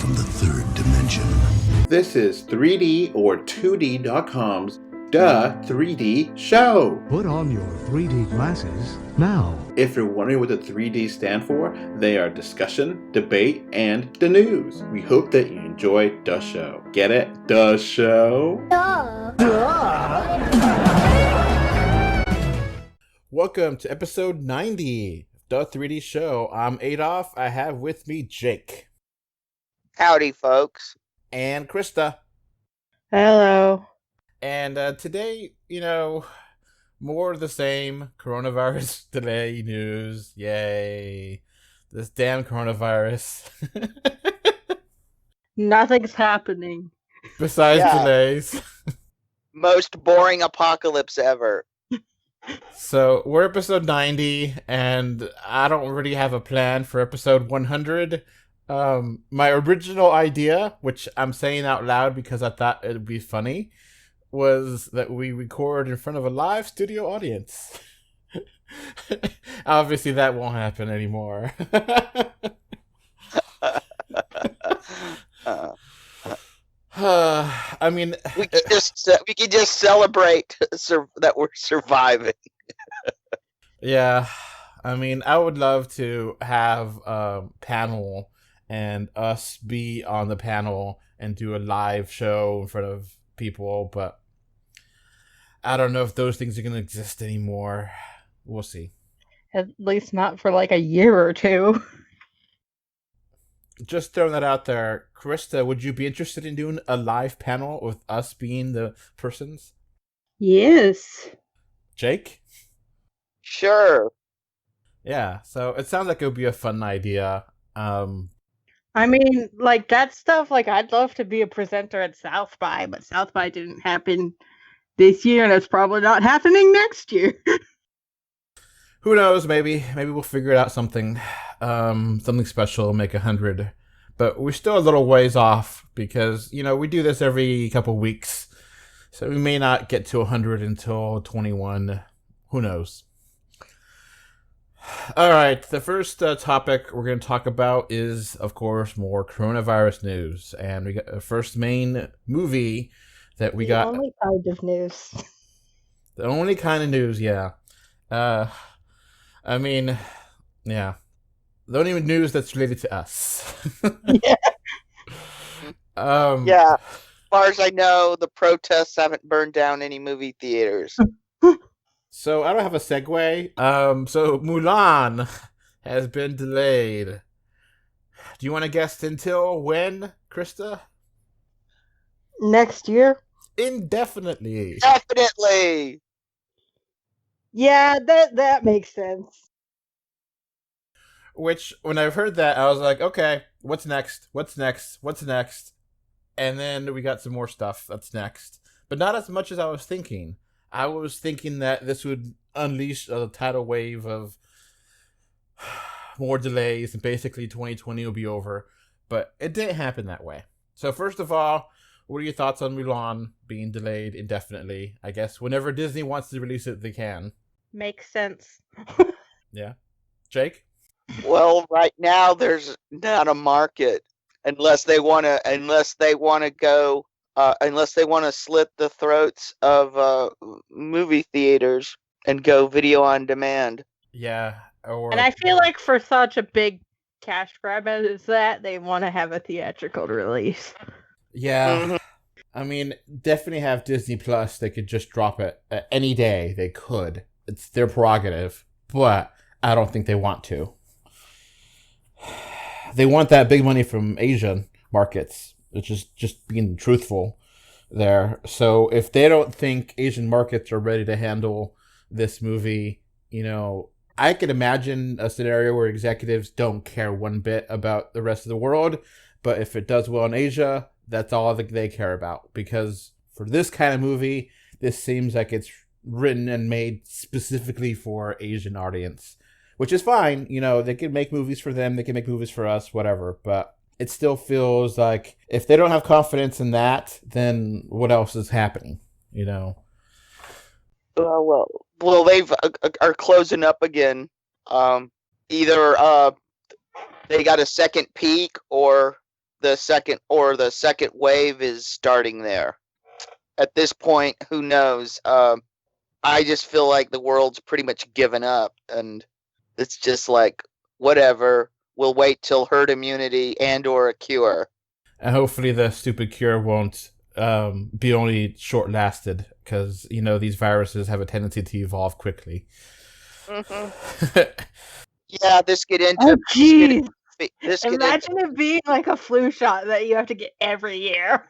from the third dimension. This is 3D or 2D.com's Duh 3D Show. Put on your 3D glasses now. If you're wondering what the 3D stand for, they are discussion, debate, and the news. We hope that you enjoy the show. Get it? The show? Duh. Welcome to episode 90 of the 3D Show. I'm Adolph. I have with me Jake. Howdy, folks. And Krista. Hello. And today, more of the same. Coronavirus delay news. Yay. This damn coronavirus. Nothing's happening. Besides delays. Most boring apocalypse ever. So, we're episode 90, and I don't really have a plan for episode 100. My original idea, which I'm saying out loud because I thought it would be funny, was that we record in front of a live studio audience. Obviously, that won't happen anymore. I mean, we can just celebrate that we're surviving. Yeah, I mean, I would love to have a panel and us be on the panel and do a live show in front of people, but I don't know if those things are going to exist anymore. We'll see. At least not for like a year or two. Just throwing that out there. Krista, would you be interested in doing a live panel with us being the persons? Yes. Jake? Sure. Yeah, so it sounds like it would be a fun idea. I mean, like, that stuff, like, I'd love to be a presenter at South by, but South by didn't happen this year, and it's probably not happening next year. Who knows? Maybe we'll figure it out something special, make 100. But we're still a little ways off because, we do this every couple weeks. So we may not get to 100 until 21. Who knows? All right. The first topic we're going to talk about is, of course, more coronavirus news. And we got the first main movie that we got. The only kind of news. The only kind of news, yeah. I mean, yeah. The only news that's related to us. Yeah. Yeah. As far as I know, the protests haven't burned down any movie theaters. So I don't have a segue. So Mulan has been delayed. Do you want to guess until when, Krista? Next year? Indefinitely. Definitely. Yeah, that makes sense. Which, when I heard that, I was like, okay, what's next? What's next? What's next? And then we got some more stuff that's next. But not as much as I was thinking. I was thinking that this would unleash a tidal wave of more delays and basically 2020 will be over. But it didn't happen that way. So first of all, what are your thoughts on Mulan being delayed indefinitely? I guess whenever Disney wants to release it, they can. Makes sense. Yeah. Jake? Well, right now there's not a market unless they want to slit the throats of movie theaters and go video on demand. Yeah. And I feel like for such a big cash grab as that, they want to have a theatrical release. Yeah. Mm-hmm. I mean, definitely have Disney Plus. They could just drop it any day. They could. It's their prerogative. But I don't think they want to. They want that big money from Asian markets, which is just being truthful there. So if they don't think Asian markets are ready to handle this movie, I could imagine a scenario where executives don't care one bit about the rest of the world. But if it does well in Asia, that's all that they care about. Because for this kind of movie, this seems like it's written and made specifically for Asian audience. Which is fine, they can make movies for them, they can make movies for us, whatever. But it still feels like if they don't have confidence in that, then what else is happening, Well, they've are closing up again. Either they got a second peak, or the second wave is starting there. At this point, who knows? I just feel like the world's pretty much given up, and it's just like, whatever. We'll wait till herd immunity and/or a cure. And hopefully the stupid cure won't be only short-lasted, because, these viruses have a tendency to evolve quickly. Mm-hmm. Yeah, this get into... Oh, geez. Imagine it being like a flu shot that you have to get every year.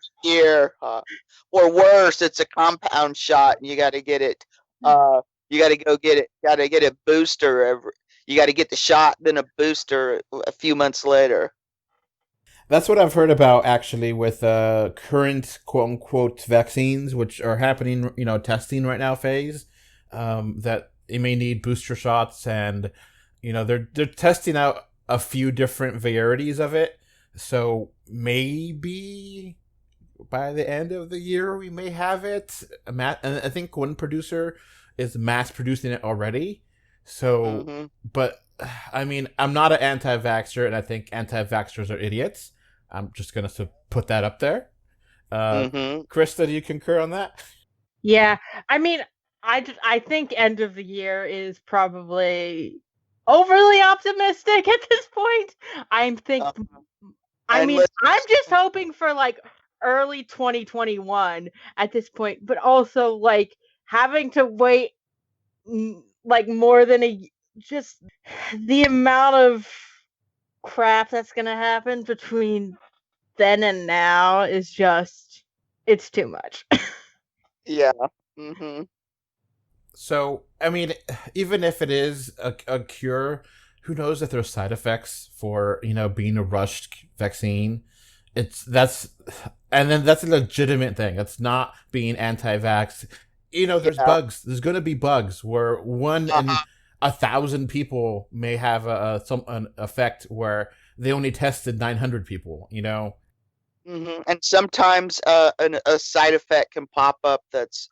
Or worse, it's a compound shot, and you got to get it. You got to go get it. Got to get a booster You got to get the shot, then a booster a few months later. That's what I've heard about, actually, with current quote-unquote vaccines, which are happening, testing right now phase, that it may need booster shots, and, they're testing out a few different varieties of it. So maybe by the end of the year, we may have it. And I think one producer is mass producing it already. So, but I mean, I'm not an anti-vaxxer, and I think anti-vaxxers are idiots. I'm just going to put that up there. Krista, do you concur on that? Yeah. I mean, I think end of the year is probably overly optimistic at this point. I'm just hoping for like early 2021 at this point, but also like having to wait like more than just the amount of crap that's gonna happen between then and now is just, it's too much. Yeah. So, I mean, even if it is a cure, who knows if there's side effects for, being a rushed vaccine. That's a legitimate thing. It's not being anti-vax. There's bugs. There's going to be bugs where 1 in 1,000 people may have an effect where they only tested 900 people, And sometimes a side effect can pop up that's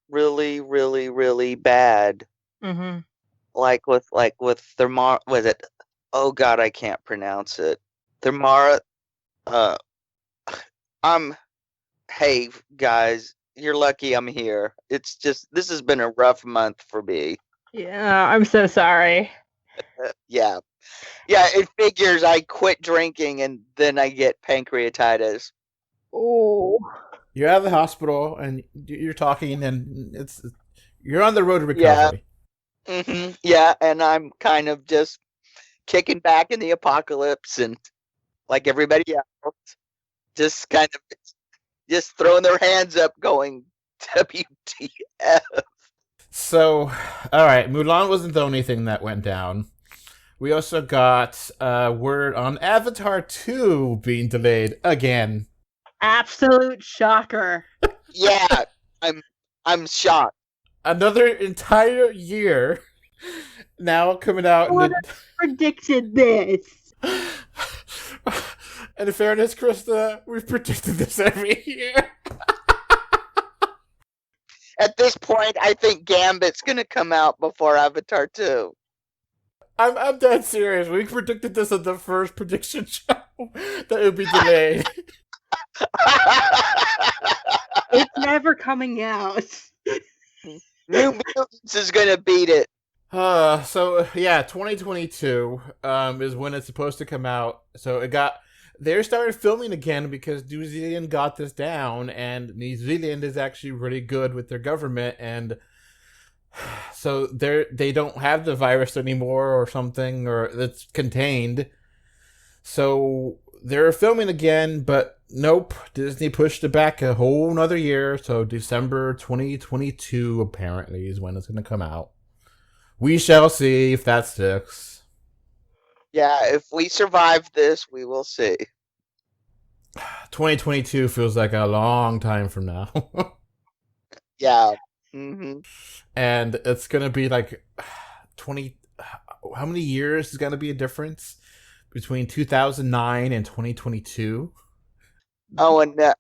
really, really, really bad. Like with Thermara, was it? Oh God, I can't pronounce it. Thermara. Hey guys, you're lucky I'm here. It's just, this has been a rough month for me. Yeah, I'm so sorry. Yeah, it figures I quit drinking and then I get pancreatitis. Oh. You're out of the hospital and you're talking, and you're on the road to recovery. Yeah. Yeah, and I'm kind of just kicking back in the apocalypse, and like everybody else, just kind of just throwing their hands up going, WTF. So, all right, Mulan wasn't the only thing that went down. We also got word on Avatar 2 being delayed again. Absolute shocker. Yeah, I'm shocked. Another entire year now coming out. Who predicted this? And in fairness, Krista, we've predicted this every year. At this point, I think Gambit's gonna come out before Avatar 2. I'm dead serious. We predicted this at the first prediction show that it would be delayed. It's never coming out. New Mutants is gonna beat it. So yeah, 2022 is when it's supposed to come out. So they started filming again because New Zealand got this down, and New Zealand is actually really good with their government, and so they don't have the virus anymore or something, or it's contained. So they're filming again, but nope, Disney pushed it back a whole nother year. So December 2022 apparently is when it's going to come out. We shall see if that sticks. Yeah, if we survive this, we will see. 2022 feels like a long time from now. Yeah. And it's going to be like 20... How many years is going to be a difference between 2009 and 2022? Oh, and to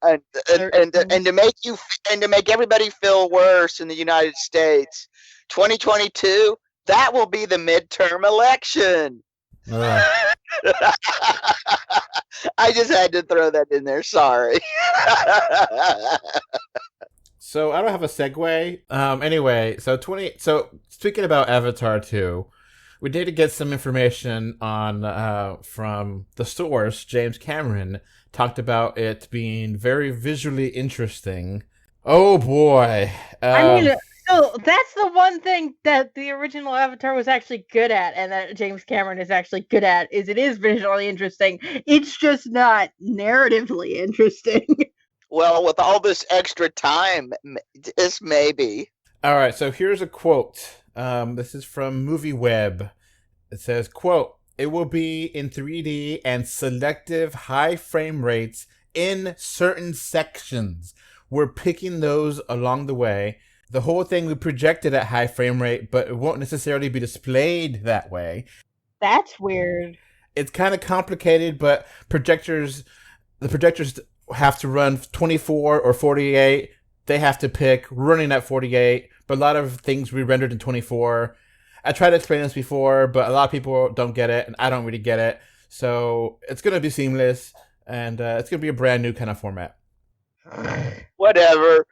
make everybody feel worse in the United States, 2022, that will be the midterm election. I just had to throw that in there. Sorry. So I don't have a segue. Anyway, so speaking about Avatar 2, we did get some information on from the source. James Cameron talked about it being very visually interesting. Oh boy. I mean, so that's the one thing that the original Avatar was actually good at, and that James Cameron is actually good at, is it is visually interesting. It's just not narratively interesting. Well, with all this extra time, this maybe. All right, so here's a quote. This is from MovieWeb. It says, quote, "It will be in 3D and selective high frame rates in certain sections. We're picking those along the way. The whole thing we projected at high frame rate, but it won't necessarily be displayed that way." That's weird. It's kind of complicated, but the projectors have to run 24 or 48. They have to pick running at 48, but a lot of things we rendered in 24. I tried to explain this before, but a lot of people don't get it, and I don't really get it. So it's going to be seamless, and it's going to be a brand new kind of format. Whatever.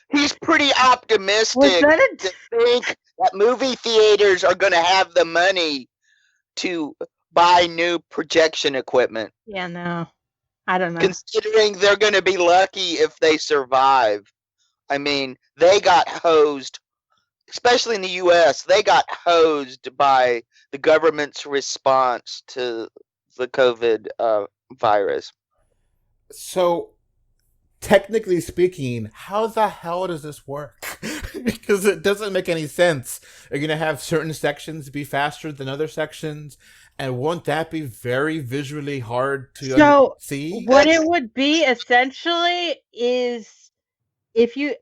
He's pretty optimistic to think that movie theaters are going to have the money to buy new projection equipment. Yeah, no. I don't know. Considering they're going to be lucky if they survive. I mean, they got hosed, especially in the U.S., they got hosed by the government's response to the COVID virus. So, technically speaking, how the hell does this work? Because it doesn't make any sense. Are you going to have certain sections be faster than other sections? And won't that be very visually hard to see? What it would be essentially is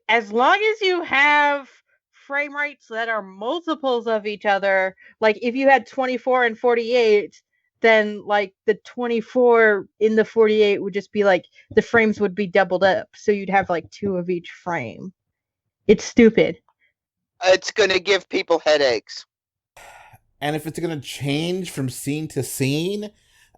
as long as you have frame rates that are multiples of each other, like if you had 24 and 48, then like the 24 in the 48 would just be like the frames would be doubled up. So you'd have like 2 of each frame. It's stupid. It's going to give people headaches. And if it's going to change from scene to scene,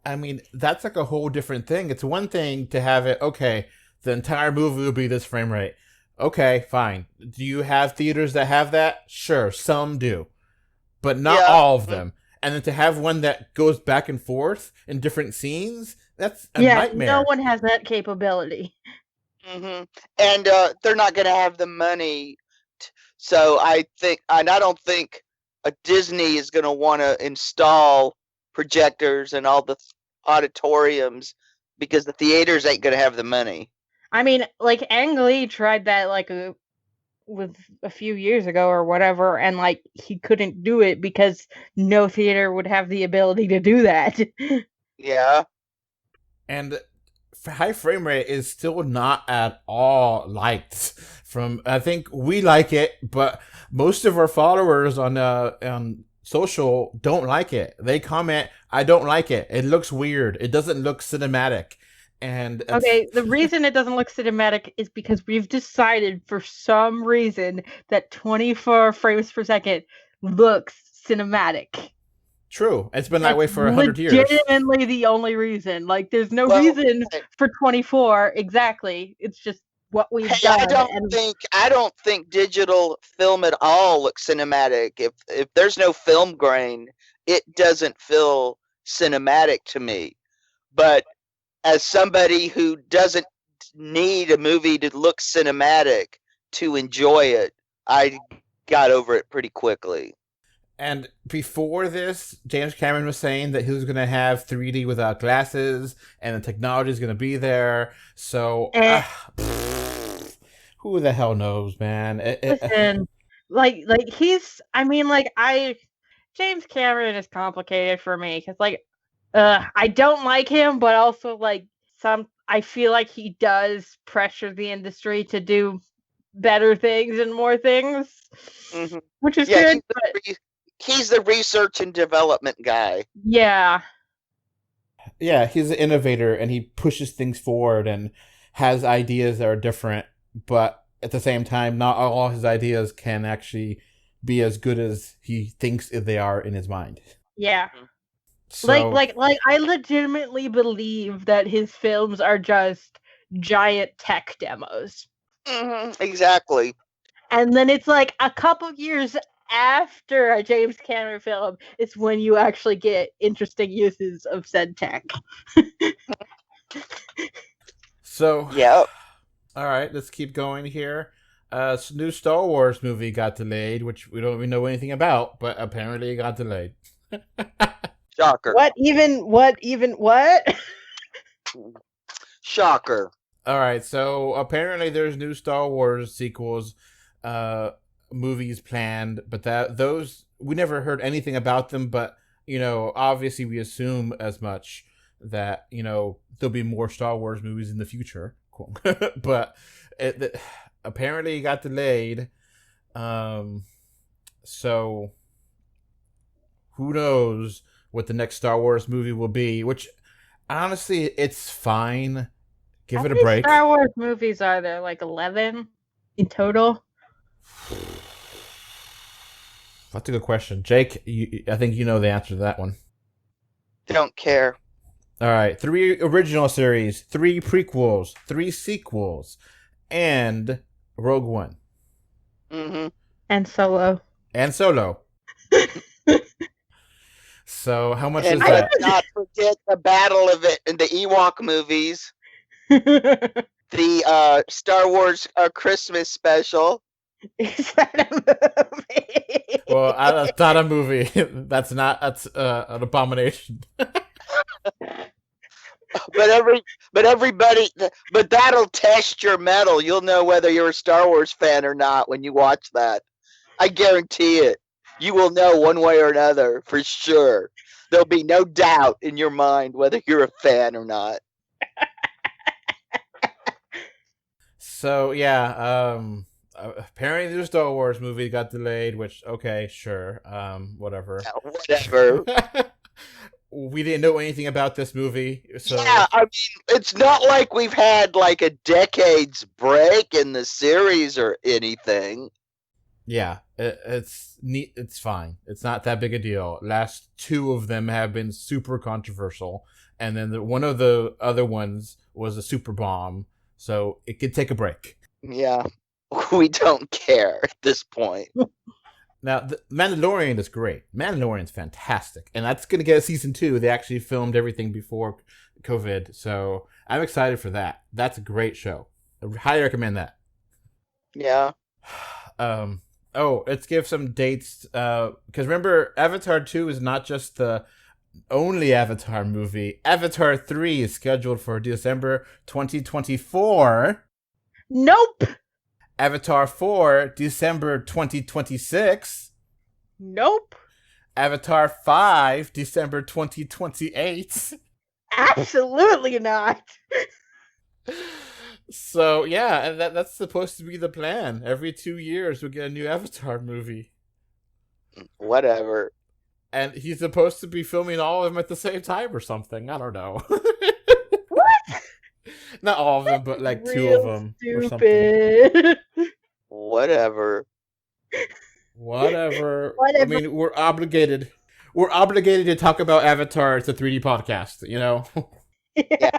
I mean, that's like a whole different thing. It's one thing to have it, okay, the entire movie will be this frame rate. Okay, fine. Do you have theaters that have that? Sure, some do. But not all of them. And then to have one that goes back and forth in different scenes, that's a nightmare. No one has that capability. Mm-hmm. And they're not going to have the money. So I don't think Disney is going to want to install projectors in all the auditoriums because the theaters ain't going to have the money. I mean, like Ang Lee tried that like with a few years ago or whatever, and like he couldn't do it because no theater would have the ability to do that. Yeah. And high frame rate is still not at all liked. I think we like it, but most of our followers on social don't like it. They comment, "I don't like it. It looks weird. It doesn't look cinematic." And okay, the reason it doesn't look cinematic is because we've decided for some reason that 24 frames per second looks cinematic. True. It's been that way for 100 years. Legitimately the only reason. Like, there's no reason for 24 exactly. It's just what we've done. I don't think digital film at all looks cinematic. If there's no film grain, it doesn't feel cinematic to me. But as somebody who doesn't need a movie to look cinematic to enjoy it, I got over it pretty quickly. And before this, James Cameron was saying that he was going to have 3D without glasses, and the technology is going to be there. So, who the hell knows, man? Listen, James Cameron is complicated for me because, I don't like him, but also I feel like he does pressure the industry to do better things and more things, which is good. He's the research and development guy. Yeah. Yeah, he's an innovator, and he pushes things forward and has ideas that are different, but at the same time, not all his ideas can actually be as good as he thinks they are in his mind. Yeah. So Like I legitimately believe that his films are just giant tech demos. Exactly. And then it's like a couple years after a James Cameron film, it's when you actually get interesting uses of said tech. so Yep. all right, let's keep going here. New Star Wars movie got delayed, which we don't even know anything about, but apparently it got delayed. Shocker. What? Shocker. All right, so apparently there's new Star Wars sequels, movies planned, but those we never heard anything about them. But obviously we assume as much that there'll be more Star Wars movies in the future. Cool. But apparently it got delayed. So who knows what the next Star Wars movie will be? Which honestly, it's fine. Give How it a many break. Star Wars movies are there? Like 11 in total? That's a good question. Jake, I think you know the answer to that one. Don't care. All right. 3 original series, 3 prequels, 3 sequels, and Rogue One. Mm-hmm. And Solo. And Solo. So how much And is that? let's not forget the Battle of It in the Ewok movies. The Star Wars Christmas special. Is that a movie? Well, that's not a movie. That's an abomination. But that'll test your mettle. You'll know whether you're a Star Wars fan or not when you watch that. I guarantee it. You will know one way or another for sure. There'll be no doubt in your mind whether you're a fan or not. So yeah, apparently the Star Wars movie got delayed, which okay, sure, whatever. Whatever. We didn't know anything about this movie, so Yeah, I mean, it's not like we've had like a decade's break in the series or anything. yeah, it's neat. It's fine. It's not that big a deal. Last 2 of them have been super controversial, and then one of the other ones was a super bomb, so it could take a break. Yeah, we don't care at this point. Now, the Mandalorian is great. Mandalorian's fantastic, and that's going to get a season 2. They actually filmed everything before COVID, so I'm excited for that. That's a great show. I highly recommend that. Yeah. Let's give some dates, because remember, Avatar 2 is not just the only Avatar movie. Avatar 3 is scheduled for December 2024. Nope. Avatar 4, December 2026. Nope. Avatar 5, December 2028. Absolutely not. So, yeah, and that's supposed to be the plan. Every 2 years, we'll get a new Avatar movie. Whatever. And he's supposed to be filming all of them at the same time or something. I don't know. What? Not all of them, but like 2 Real of them or something. stupid. Whatever. Whatever. Whatever. I mean, we're obligated. We're obligated to talk about Avatar. It's a 3D podcast, Yeah.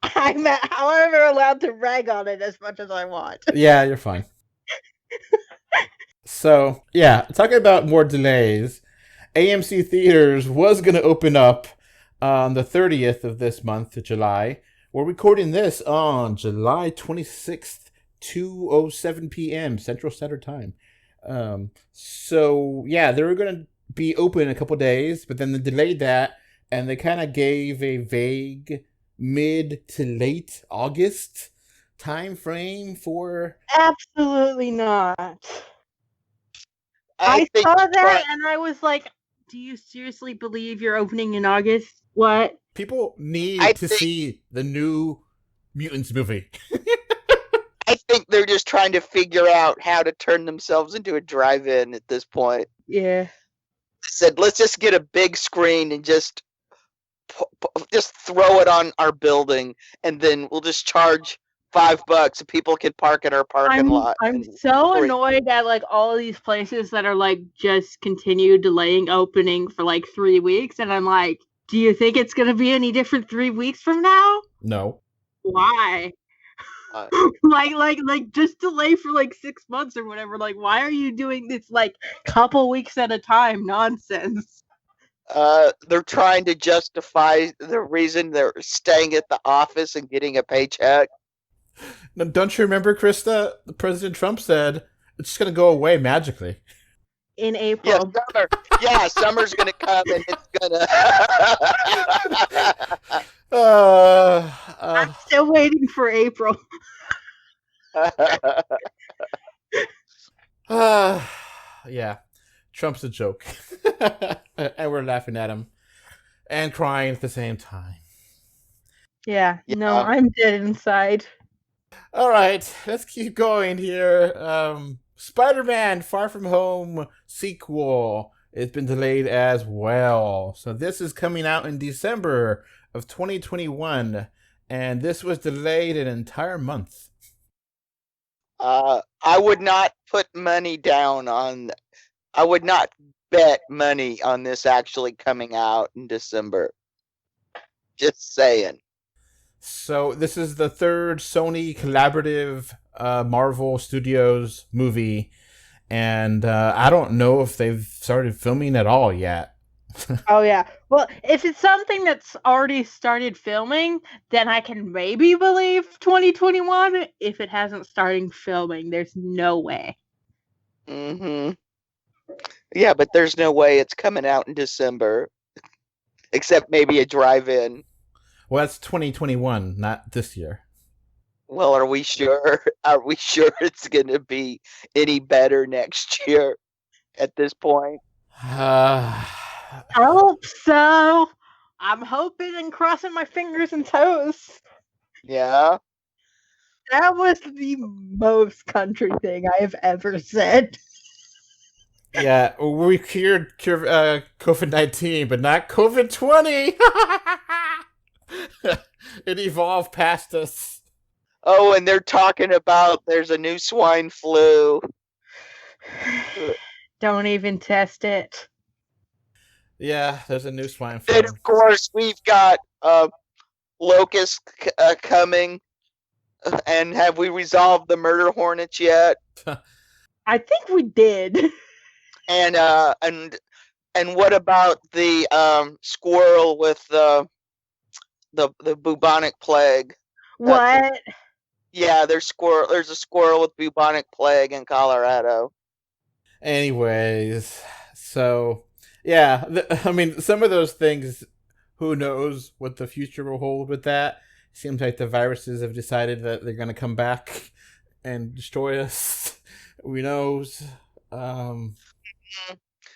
I'm however allowed to rag on it as much as I want. Yeah, you're fine. So, yeah, talking about more delays, AMC Theaters was going to open up on the 30th of this month, July. We're recording this on July 26th, 2:07 p.m. Central Standard Time. So, yeah, they were going to be open in a couple days, but then they delayed that, and they kind of gave a vague mid to late August time frame for... Absolutely not. I think saw that and I was like, do you seriously believe you're opening in August? What? People need I to think- see the new Mutants movie. I think they're just trying to figure out how to turn themselves into a drive-in at this point. Yeah. Said, let's just get a big screen and just throw it on our building, and then we'll just charge $5 and people can park in our parking lot. I'm and so free. annoyed at like all of these places that are like just continue delaying opening for like 3 weeks, and I'm like, do you think it's gonna be any different 3 weeks from now? No. Why? Uh, like just delay for like 6 months or whatever. Like, why are you doing this like couple weeks at a time nonsense? they're trying to justify the reason they're staying at the office and getting a paycheck. No, don't you remember, Krista? President Trump said it's just going to go away magically. In Yeah, April. summer. Yeah, summer's gonna come and it's gonna. I'm still waiting for April. Yeah, Trump's a joke. And we're laughing at him and crying at the same time. Yeah, Yeah. no, I'm dead inside. All right, let's keep going here. Spider-Man Far From Home sequel has been delayed as well. So this is coming out in December of 2021, and this was delayed an entire month. I would not put money down on. I would not bet money on this actually coming out in December. Just saying. So this is the third Sony collaborative Marvel Studios movie, and I don't know if they've started filming at all yet. Oh yeah. Well, if it's something that's already started filming, then I can maybe believe 2021. If it hasn't started filming, there's no way. Mm-hmm. Yeah, but there's no way it's coming out in December, except maybe a drive-in. Well, that's 2021, not this year. Well, are we sure? Are we sure it's going to be any better next year at this point? I hope so. I'm hoping and crossing my fingers and toes. Yeah. That was the most country thing I have ever said. Yeah, we cured COVID-19, but not COVID-20. It evolved past us. Oh, and they're talking about there's a new swine flu. Don't even test it. Yeah, there's a new swine And flu. of course, we've got locusts coming. And have we resolved the murder hornets yet? I think we did. And what about the squirrel with the bubonic plague? What? Yeah, there's a squirrel with bubonic plague in Colorado. Anyways, so yeah, I mean, some of those things, who knows what the future will hold with that. Seems like the viruses have decided that they're going to come back and destroy us. Who knows?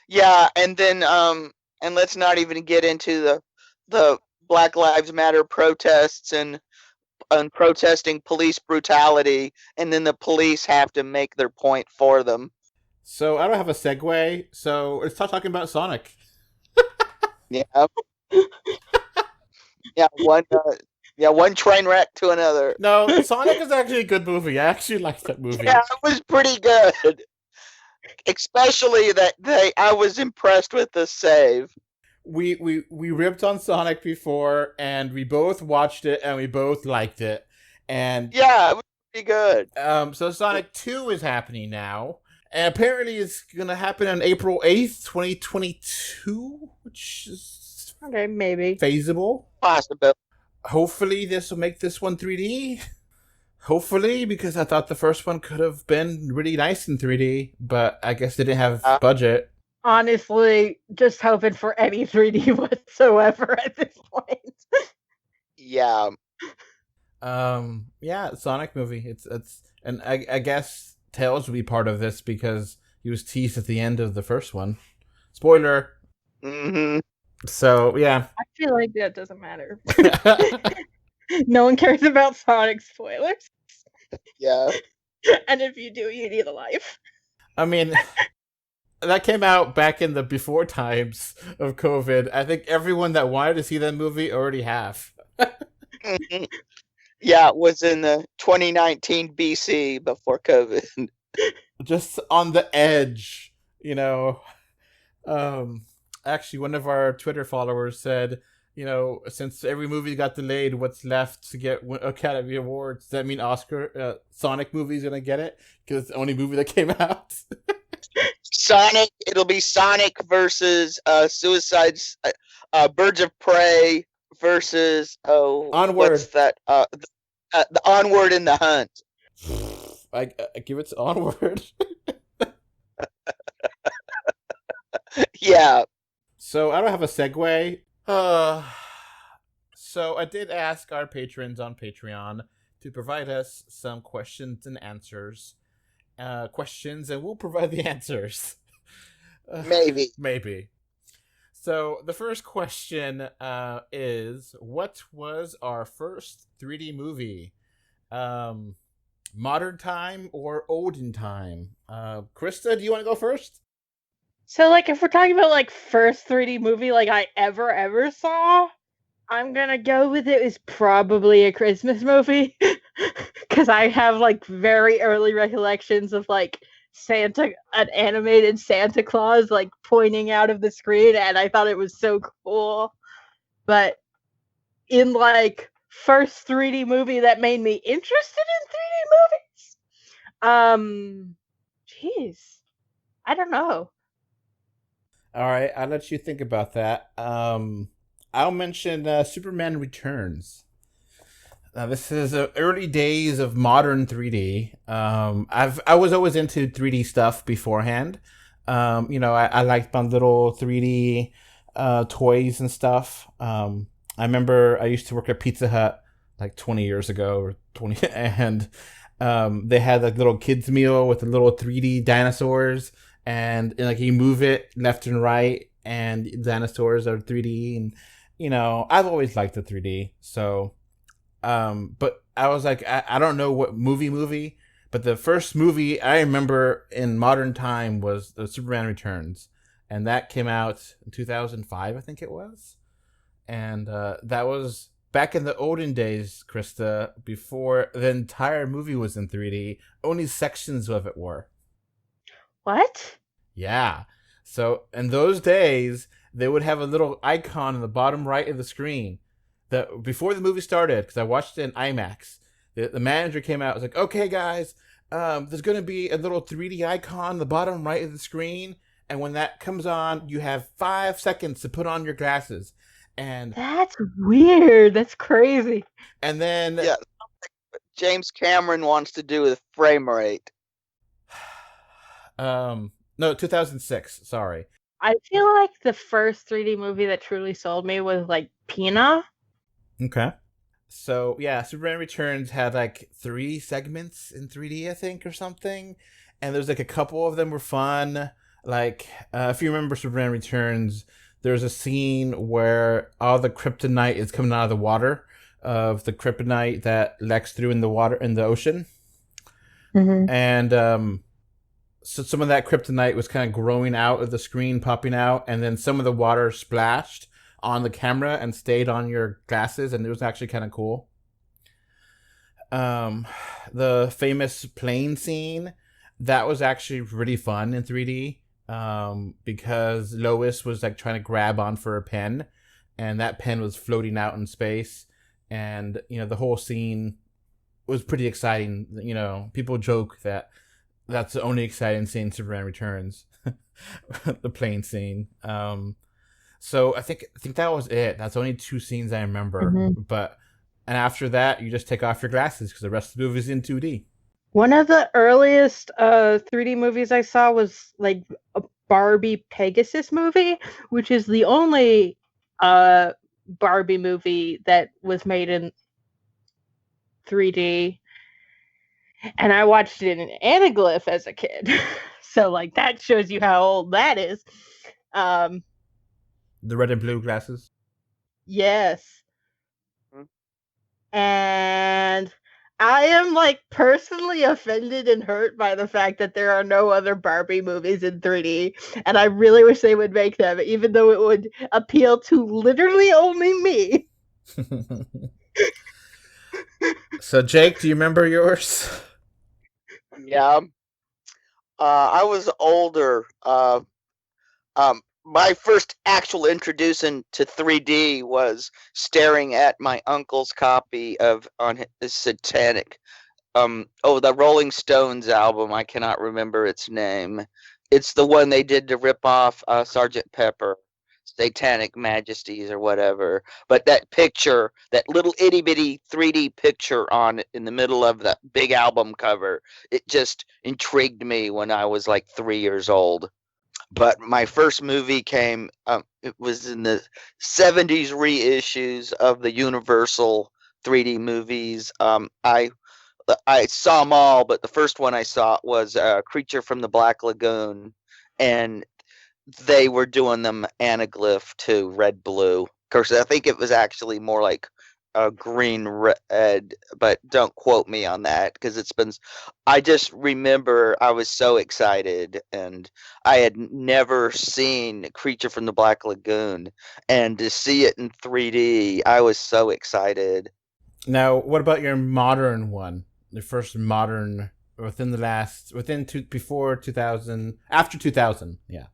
Yeah, and then and let's not even get into the Black Lives Matter protests and protesting police brutality, and then the police have to make their point for them. So I don't have a segue, so let's start talking about Sonic. Yeah. One train wreck to another. No, Sonic is actually a good movie. I actually liked that movie. Yeah, it was pretty good. Especially that I was impressed with the save. We ripped on Sonic before, and we both watched it, and we both liked it. And yeah, it was pretty good. So Sonic 2 is happening now. And apparently it's going to happen on April 8th, 2022, which is Okay, maybe. feasible. Possible. Hopefully this will make this one 3D. Hopefully, because I thought the first one could have been really nice in 3D, but I guess they didn't have budget. Honestly, just hoping for any 3D whatsoever at this point. Yeah. Yeah, Sonic movie. It's and I guess Tails will be part of this because he was teased at the end of the first one. Spoiler. Mm-hmm. So yeah. I feel like that doesn't matter. No one cares about Sonic spoilers. Yeah. And if you do, you need a life. I mean, that came out back in the before times of COVID. I think everyone that wanted to see that movie already have. Yeah, it was in the 2019 BC before COVID. Just on the edge, Actually, one of our Twitter followers said, since every movie got delayed, what's left to get Academy Awards? Does that mean Sonic movie's gonna get it because it's the only movie that came out? Sonic. It'll be Sonic versus Suicide's Birds of Prey versus Onward. What's that? The Onward and the Hunt. I give it to Onward. Yeah. So I don't have a segue. So I did ask our patrons on Patreon to provide us some questions and answers. Questions, and we'll provide the answers. Maybe. So the first question is, what was our first 3D movie? Modern time or olden time? Krista, do you want to go first? So, if we're talking about, first 3D movie, I ever saw, I'm gonna go with it was probably a Christmas movie. Because I have, very early recollections of, an animated Santa Claus, pointing out of the screen, and I thought it was so cool. But in, first 3D movie that made me interested in 3D movies? Jeez. I don't know. All right, I'll let you think about that. I'll mention Superman Returns. Now, this is early days of modern 3D. I was always into 3D stuff beforehand. I liked my little 3D toys and stuff. I remember I used to work at Pizza Hut 20 years ago or 20, and they had little kids meal with the little 3D dinosaurs. And you move it left and right, and dinosaurs are 3D, and I've always liked the 3D. So, but I was I don't know what movie, but the first movie I remember in modern time was the Superman Returns, and that came out in 2005, I think it was, and that was back in the olden days, Krista, before the entire movie was in 3D. Only sections of it were. What? Yeah. So in those days, they would have a little icon in the bottom right of the screen. That before the movie started, because I watched it in IMAX, the manager came out. Was like, "Okay, guys, there's going to be a little 3D icon in the bottom right of the screen, and when that comes on, you have 5 seconds to put on your glasses." And that's weird. That's crazy. And then James Cameron wants to do with frame rate. No, 2006. Sorry. I feel like the first 3D movie that truly sold me was Pina. Okay. So yeah, Superman Returns had 3 segments in 3D, I think, or something, and there's a couple of them were fun. If you remember Superman Returns, there's a scene where all the kryptonite is coming out of the water of the kryptonite that Lex threw in the ocean, and so some of that kryptonite was kind of growing out of the screen, popping out, and then some of the water splashed on the camera and stayed on your glasses, and it was actually kind of cool. The famous plane scene, that was actually really fun in 3D, because Lois was trying to grab on for a pen, and that pen was floating out in space, and the whole scene was pretty exciting. People joke that that's the only exciting scene in Superman Returns, the plane scene. So I think that was it. That's only 2 scenes I remember. And after that, you just take off your glasses because the rest of the movie is in 2D. One of the earliest 3D movies I saw was a Barbie Pegasus movie, which is the only Barbie movie that was made in 3D. And I watched it in Anaglyph as a kid. So, that shows you how old that is. The red and blue glasses? Yes. And I am, personally offended and hurt by the fact that there are no other Barbie movies in 3D. And I really wish they would make them, even though it would appeal to literally only me. So, Jake, do you remember yours? Yeah. I was older. My first actual introduction to 3D was staring at my uncle's copy of on his Satanic. The Rolling Stones album. I cannot remember its name. It's the one they did to rip off Sergeant Pepper, Satanic Majesties or whatever. But that picture, that little itty bitty 3D picture on it in the middle of that big album cover, it just intrigued me when I was like 3 years old. But my first movie came, it was in the 70s reissues of the Universal 3D movies. I saw them all, but the first one I saw was Creature from the Black Lagoon, and they were doing them anaglyph to red blue. Of course, I think it was actually more like green red, but don't quote me on that because it's been. I just remember I was so excited, and I had never seen Creature from the Black Lagoon, and to see it in 3D, I was so excited. Now, what about your modern one? The first modern before 2000, after 2000, yeah.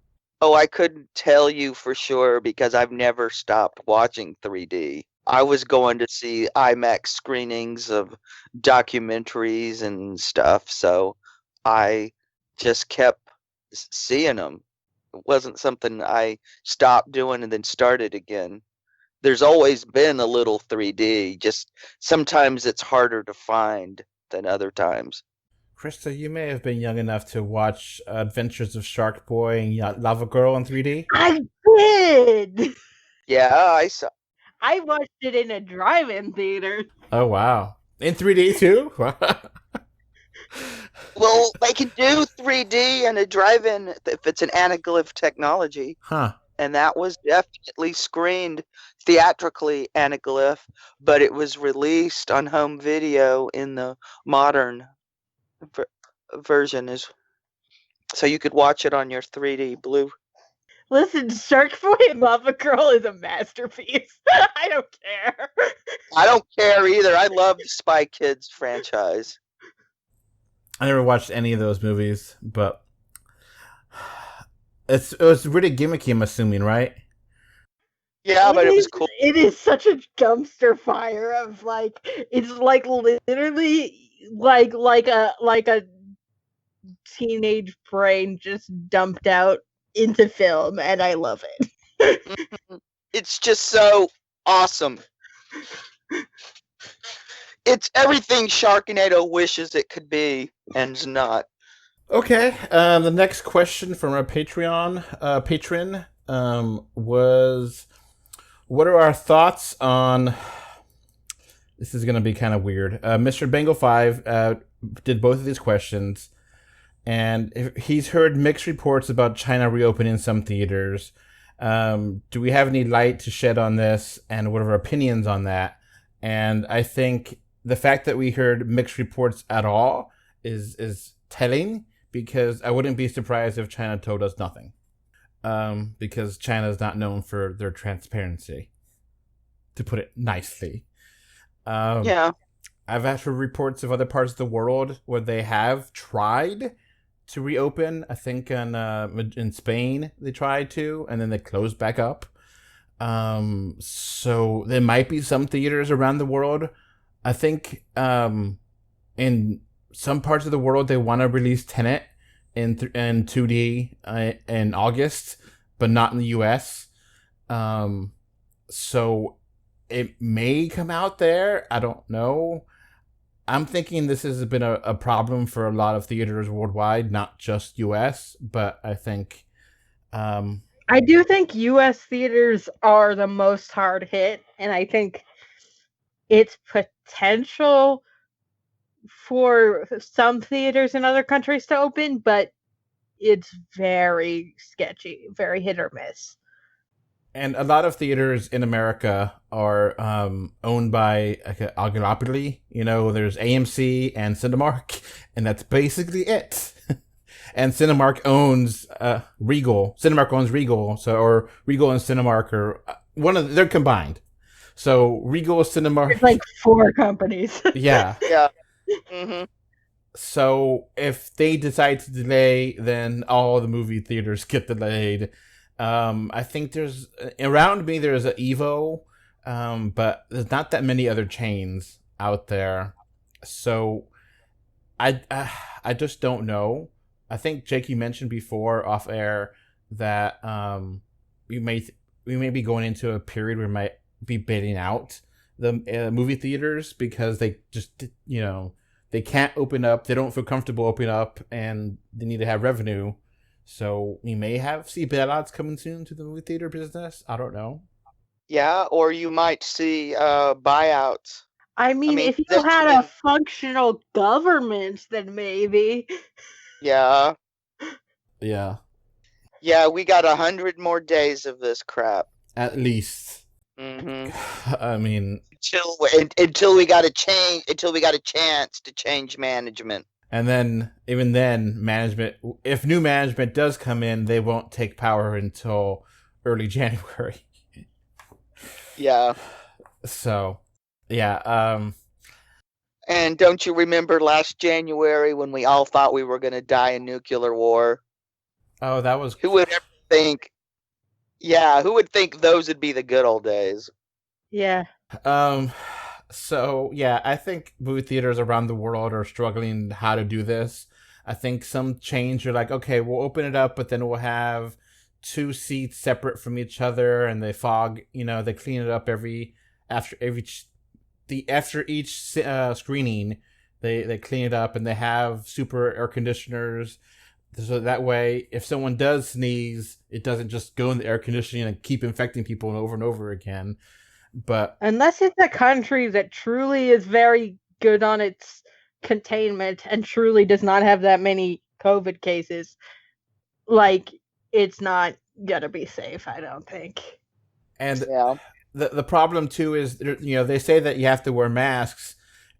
Oh, I couldn't tell you for sure because I've never stopped watching 3D. I was going to see IMAX screenings of documentaries and stuff, so I just kept seeing them. It wasn't something I stopped doing and then started again. There's always been a little 3D, just sometimes it's harder to find than other times. Krista, you may have been young enough to watch Adventures of Shark Boy and Lava Girl in 3D. I did. Yeah, I saw. I watched it in a drive-in theater. Oh, wow. In 3D, too? Well, they can do 3D in a drive-in if it's an anaglyph technology. Huh. And that was definitely screened theatrically anaglyph, but it was released on home video in the modern version, so you could watch it on your 3D blue. Listen, Shark Boy and Lava Girl is a masterpiece. I don't care. I don't care either. I love the Spy Kids franchise. I never watched any of those movies, but it was really gimmicky, I'm assuming, right? Yeah, but it was cool. It is such a dumpster fire of it's like literally like a teenage brain just dumped out into film, and I love it. It's just so awesome. It's everything Sharknado wishes it could be, and is not. Okay, the next question from our patron was, what are our thoughts on... This is going to be kind of weird. Mr. Bengal 5 did both of these questions, and he's heard mixed reports about China reopening some theaters. Do we have any light to shed on this, and what are our opinions on that? And I think the fact that we heard mixed reports at all is telling, because I wouldn't be surprised if China told us nothing. Because China is not known for their transparency, to put it nicely. Yeah. I've heard reports of other parts of the world where they have tried to reopen. I think in Spain they tried to, and then they closed back up. So there might be some theaters around the world. I think in some parts of the world they want to release Tenet in 2D in August, but not in the US. So it may come out there. I don't know. I'm thinking this has been a problem for a lot of theaters worldwide, not just US, but I think... I do think US theaters are the most hard hit, and I think it's potential for some theaters in other countries to open, but it's very sketchy, very hit or miss. And a lot of theaters in America are owned by a oligopoly. You know, there's AMC and Cinemark, and that's basically it. And Cinemark owns Regal. Cinemark owns Regal, or Regal and Cinemark are they're combined. So Regal Cinema, There's like 4 companies. yeah. Yeah. Mm-hmm. So if they decide to delay, then all the movie theaters get delayed. I think there's around me there's a Evo, but there's not that many other chains out there. So I just don't know. I think Jake, you mentioned before off air that we may we may be going into a period where we might be bidding out the movie theaters because they just they can't open up. They don't feel comfortable opening up, and they need to have revenue. So we may see bailouts coming soon to the movie theater business. I don't know. Yeah, or you might see buyouts. I mean, if you there's had been- a functional government, then maybe. Yeah. Yeah, Yeah, we got 100 more days of this crap. at least. Mm-hmm. I mean, Until we got a chance to change management. and then even then, management. If new management does come in, they won't take power until early January. Yeah. So, yeah. And don't you remember last January when we all thought we were going to die in nuclear war? Oh, that was. Who would ever think? Yeah, who would think those would be the good old days? Yeah. So yeah, I think movie theaters around the world are struggling how to do this. I think some chains are like, okay, we'll open it up, but then we'll have 2 seats separate from each other, and they they clean it up after each screening. They clean it up, and they have super air conditioners, so that way if someone does sneeze, it doesn't just go in the air conditioning and keep infecting people over and over again. But Unless it's a country that truly is very good on its containment and truly does not have that many COVID cases, like, it's not gonna be safe, I don't think. and Yeah. the problem too is they say that you have to wear masks,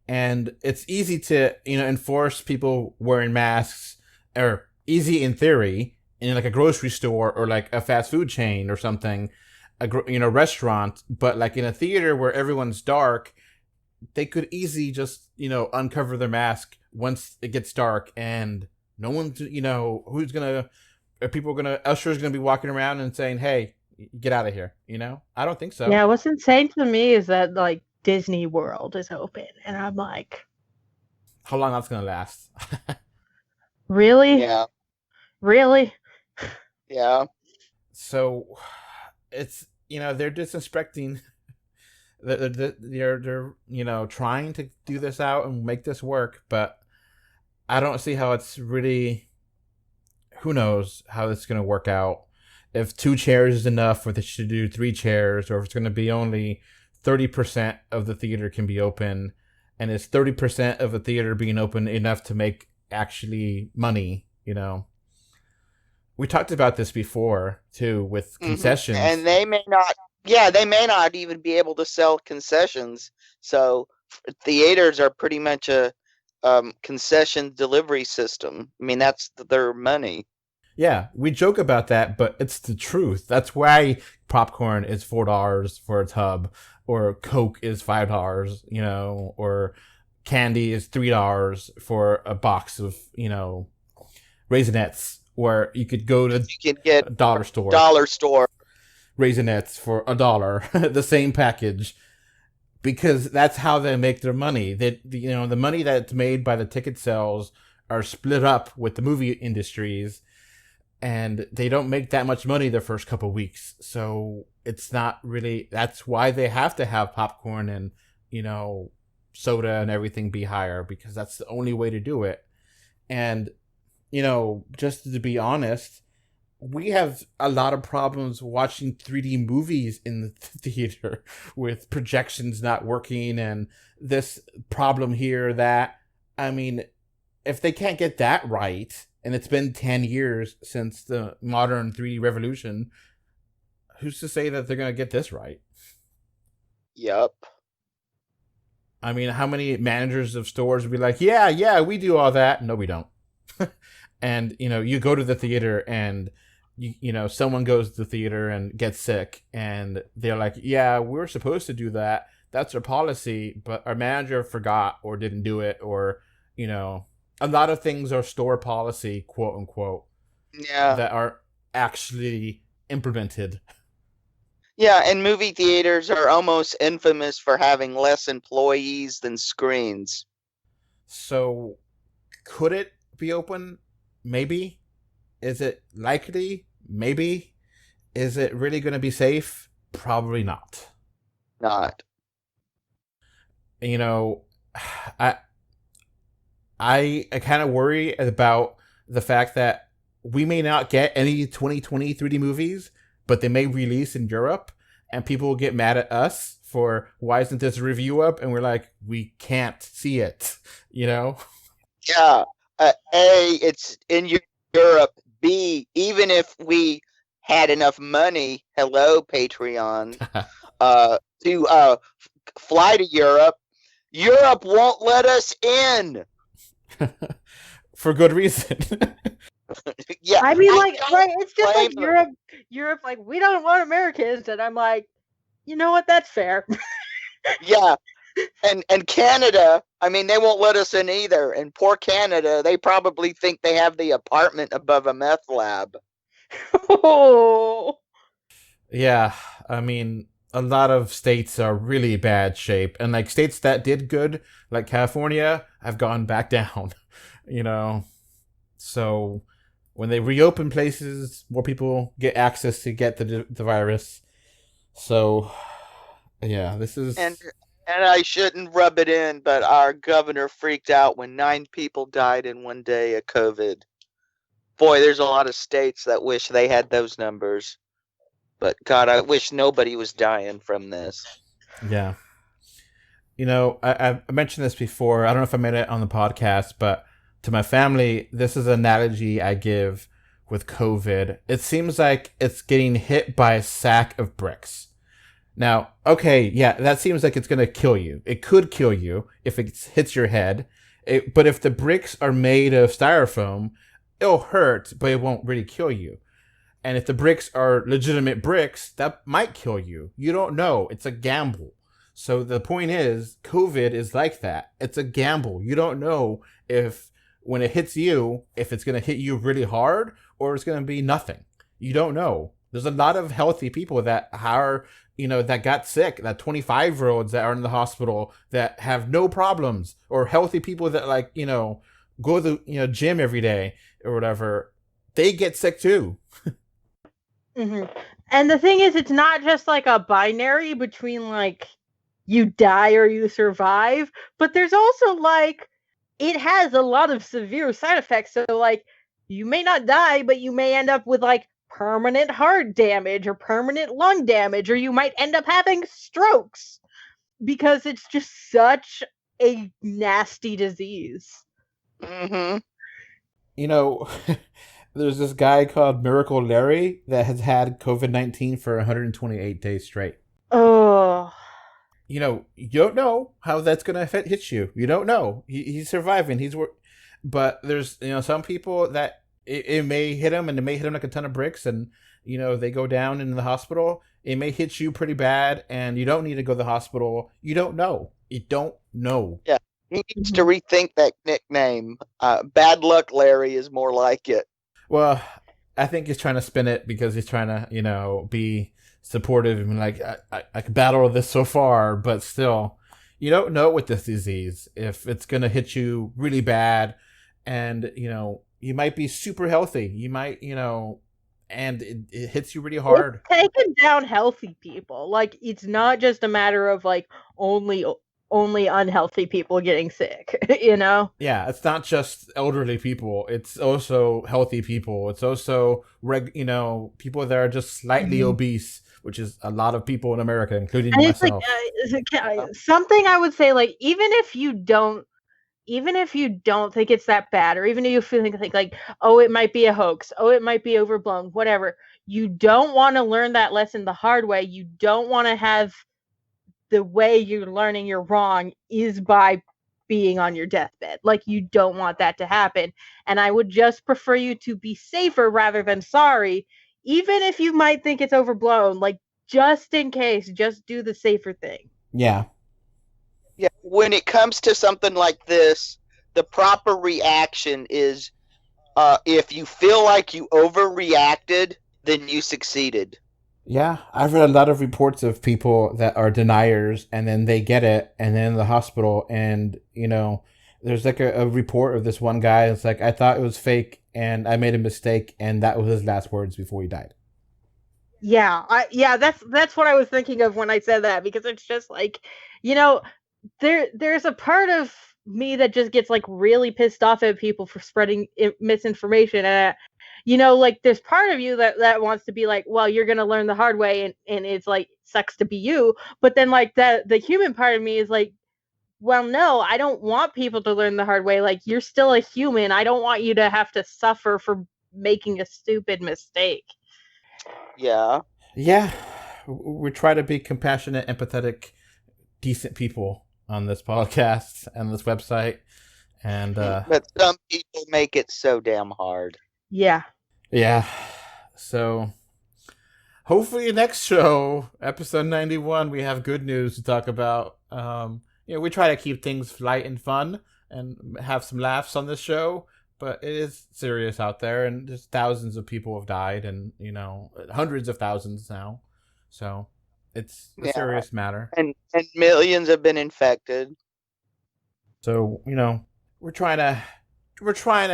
and it's easy to enforce people wearing masks, or easy in theory in like a grocery store or like a fast food chain or something, restaurant, but like in a theater where everyone's dark, they could easily just uncover their mask once it gets dark, and no one's who's gonna are people gonna ushers gonna be walking around and saying, hey, get out of here. I don't think so. Yeah, what's insane to me is that like Disney World is open, and I'm like, How long that's gonna last? really? Yeah. Really? Yeah. So it's they're disinspecting. They're trying to do this out and make this work, but I don't see how it's really. Who knows how this is going to work out? If 2 chairs is enough, or they should do 3 chairs, or if it's going to be only 30% of the theater can be open, and is 30% of the theater being open enough to make actually money? We talked about this before too with concessions, and they may not. Yeah, they may not even be able to sell concessions. So theaters are pretty much a concession delivery system. I mean, that's their money. Yeah, we joke about that, but it's the truth. That's why popcorn is $4 for a tub, or Coke is $5, or candy is $3 for a box of, Raisinets, where you could go to You can get a dollar store, Raisinets for $1, the same package, because that's how they make their money. The money that's made by the ticket sales are split up with the movie industries, and they don't make that much money the first couple weeks. So it's not really. That's why they have to have popcorn and soda and everything be higher, because that's the only way to do it. And just to be honest, we have a lot of problems watching 3D movies in the theater with projections not working and this problem here, that. I mean, if they can't get that right, and it's been 10 years since the modern 3D revolution, who's to say that they're going to get this right? Yep. I mean, how many managers of stores would be like, yeah, we do all that. No, we don't. And, you go to the theater and someone goes to the theater and gets sick, and they're like, yeah, we're supposed to do that. That's our policy, but our manager forgot or didn't do it, or, a lot of things are store policy, quote unquote, that are actually implemented. Yeah, and movie theaters are almost infamous for having less employees than screens. So, could it be open? Maybe. Is it likely? Maybe. Is it really going to be safe? Probably not. Not. I kind of worry about the fact that we may not get any 2020 3D movies, but they may release in Europe, and people will get mad at us for, why isn't this review up? And we're like, we can't see it, Yeah. A, it's in Europe. B, even if we had enough money, hello, Patreon, to fly to Europe, Europe won't let us in. For good reason. Yeah, I mean, it's just like Europe, like, we don't want Americans, and I'm like, you know what? That's fair. Yeah, and Canada, I mean, they won't let us in either. And poor Canada, they probably think they have the apartment above a meth lab. Oh. Yeah, I mean, a lot of states are really bad shape, and like states that did good, like California, have gone back down. So when they reopen places, more people get access to get the virus. So, yeah, this is... And I shouldn't rub it in, but our governor freaked out when 9 people died in one day of COVID. Boy, there's a lot of states that wish they had those numbers. But God, I wish nobody was dying from this. Yeah. I mentioned this before. I don't know if I made it on the podcast, but to my family, this is an analogy I give with COVID. It seems like it's getting hit by a sack of bricks. Now, okay, yeah, that seems like it's going to kill you. It could kill you if it hits your head. But if the bricks are made of styrofoam, it'll hurt, but it won't really kill you. And if the bricks are legitimate bricks, that might kill you. You don't know. It's a gamble. So the point is, COVID is like that. It's a gamble. You don't know if, when it hits you, if it's going to hit you really hard or it's going to be nothing. You don't know. There's a lot of healthy people that are, that got sick, that 25-year-olds that are in the hospital that have no problems, or healthy people that go to the gym every day or whatever. They get sick too. Mm-hmm. And the thing is, it's not just like a binary between like you die or you survive, but there's also like, it has a lot of severe side effects. So like, you may not die, but you may end up with like permanent heart damage or permanent lung damage, or you might end up having strokes because it's just such a nasty disease. Mm-hmm. There's this guy called Miracle Larry that has had COVID-19 for 128 days straight. Oh. You don't know how that's going to hit you. You don't know. He's surviving. But there's, some people that it may hit them, and it may hit them like a ton of bricks, and, they go down in the hospital. It may hit you pretty bad, and you don't need to go to the hospital. You don't know. You don't know. Yeah. He needs to rethink that nickname. Bad Luck Larry is more like it. Well, I think he's trying to spin it because he's trying to, be supportive and like, I can battle this so far, but still, you don't know with this disease if it's going to hit you really bad, and, you might be super healthy. You might, and it hits you really hard. It's taking down healthy people. Like, it's not just a matter of like only unhealthy people getting sick, Yeah, it's not just elderly people. It's also healthy people. It's also people that are just slightly obese, which is a lot of people in America, including and myself. It's like something I would say, like, even if you don't think it's that bad, or even if you feel like, oh, it might be a hoax, oh, it might be overblown, whatever, you don't want to learn that lesson the hard way. You don't want to have the way you're learning you're wrong is by being on your deathbed. Like, you don't want that to happen. And I would just prefer you to be safer rather than sorry, even if you might think it's overblown, like, just in case, just do the safer thing. Yeah. Yeah, when it comes to something like this, the proper reaction is if you feel like you overreacted, then you succeeded. Yeah, I've read a lot of reports of people that are deniers, and then they get it, and then in the hospital, and, you know, there's like a report of this one guy. It's like, I thought it was fake, and I made a mistake, and that was his last words before he died. Yeah, that's what I was thinking of when I said that, because it's just like, you know, there's a part of me that just gets like really pissed off at people for spreading misinformation, and you know, like, there's part of you that wants to be like, well, you're gonna learn the hard way, and it's like, sucks to be you. But then, like, the human part of me is like, well, no, I don't want people to learn the hard way. Like, you're still a human. I don't want you to have to suffer for making a stupid mistake. Yeah. Yeah, we try to be compassionate, empathetic, decent people on this podcast and this website. And but some people make it so damn hard. Yeah. Yeah. So hopefully next show, episode 91, we have good news to talk about. You know, we try to keep things light and fun and have some laughs on this show, but it is serious out there, and just thousands of people have died, and, you know, hundreds of thousands now. So it's a serious matter. And millions have been infected. So, you know, we're trying to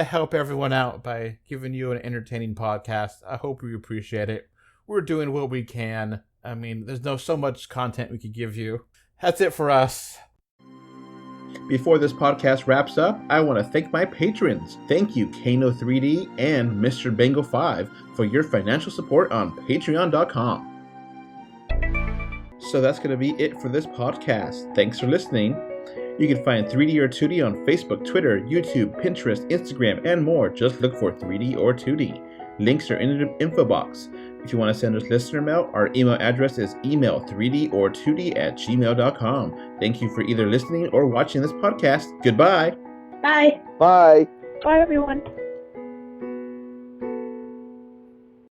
help everyone out by giving you an entertaining podcast. I hope you appreciate it. We're doing what we can. I mean, there's so much content we could give you. That's it for us. Before this podcast wraps up, I want to thank my patrons. Thank you, Kano3D and Mr. Bengal 5 for your financial support on patreon.com. So that's going to be it for this podcast. Thanks for listening. You can find 3D or 2D on Facebook, Twitter, YouTube, Pinterest, Instagram, and more. Just look for 3D or 2D. Links are in the info box. If you want to send us listener mail, our email address is email3dortwo@gmail.com. Thank you for either listening or watching this podcast. Goodbye. Bye. Bye. Bye, everyone.